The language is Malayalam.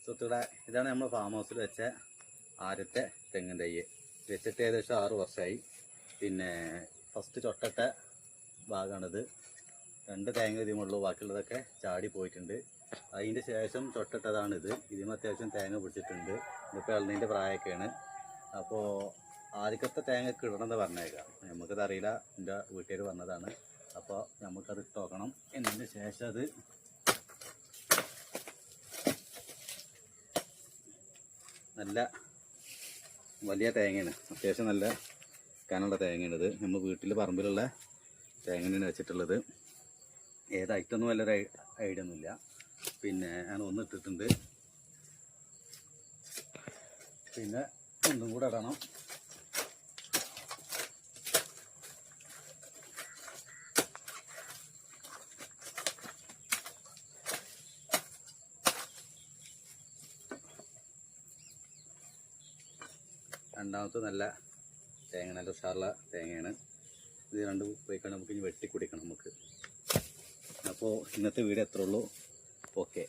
സുഹൃത്തുക്കളെ, ഇതാണ് നമ്മൾ ഫാം ഹൗസിൽ വെച്ച ആദ്യത്തെ തെങ്ങിൻ തൈ. വെച്ചിട്ട് ഏകദേശം 6 വർഷമായി. പിന്നെ ഫസ്റ്റ് ചൊട്ടട്ട ഭാഗമാണിത്. 2 തേങ്ങ ഇതിമുള്ളൂ, ബാക്കിയുള്ളതൊക്കെ ചാടി പോയിട്ടുണ്ട്. അതിൻ്റെ ശേഷം ചൊട്ടട്ടതാണിത്. ഇതിന് അത്യാവശ്യം തേങ്ങ പിടിച്ചിട്ടുണ്ട്. ഇതിപ്പോൾ ഇളനീൻ്റെ പ്രായമൊക്കെയാണ്. അപ്പോൾ ആദ്യത്തെ തേങ്ങ ഇടണമെന്ന് പറഞ്ഞേക്കാം. നമുക്കത് അറിയില്ല, എൻ്റെ വീട്ടുകാർ വന്നതാണ്. അപ്പോൾ നമുക്കത് ഇട്ട് നോക്കണം. എന്നതിന് ശേഷം അത് നല്ല വലിയ തേങ്ങയാണ്, അത്യാവശ്യം നല്ല കനുള്ള തേങ്ങയാണിത്. നമ്മൾ വീട്ടിൽ പറമ്പിലുള്ള തേങ്ങയാണ് വെച്ചിട്ടുള്ളത്. ഏതായിട്ടൊന്നും വല്ലൊരു ഐഡിയ ഒന്നുമില്ല. പിന്നെ ഞാൻ ഒന്നിട്ടിട്ടുണ്ട്. പിന്നെ ഒന്നും കൂടെ ഇടണം. രണ്ടാമത്തെ നല്ല തേങ്ങ, നല്ല ഉഷാറുള്ള തേങ്ങയാണ്. ഇത് 2 പോയിക്കാണ് നമുക്ക് ഇനി വെട്ടി കുടിക്കണം നമുക്ക്. അപ്പോൾ ഇന്നത്തെ വീഡിയോ എത്ര ഉള്ളൂ. ഓക്കെ.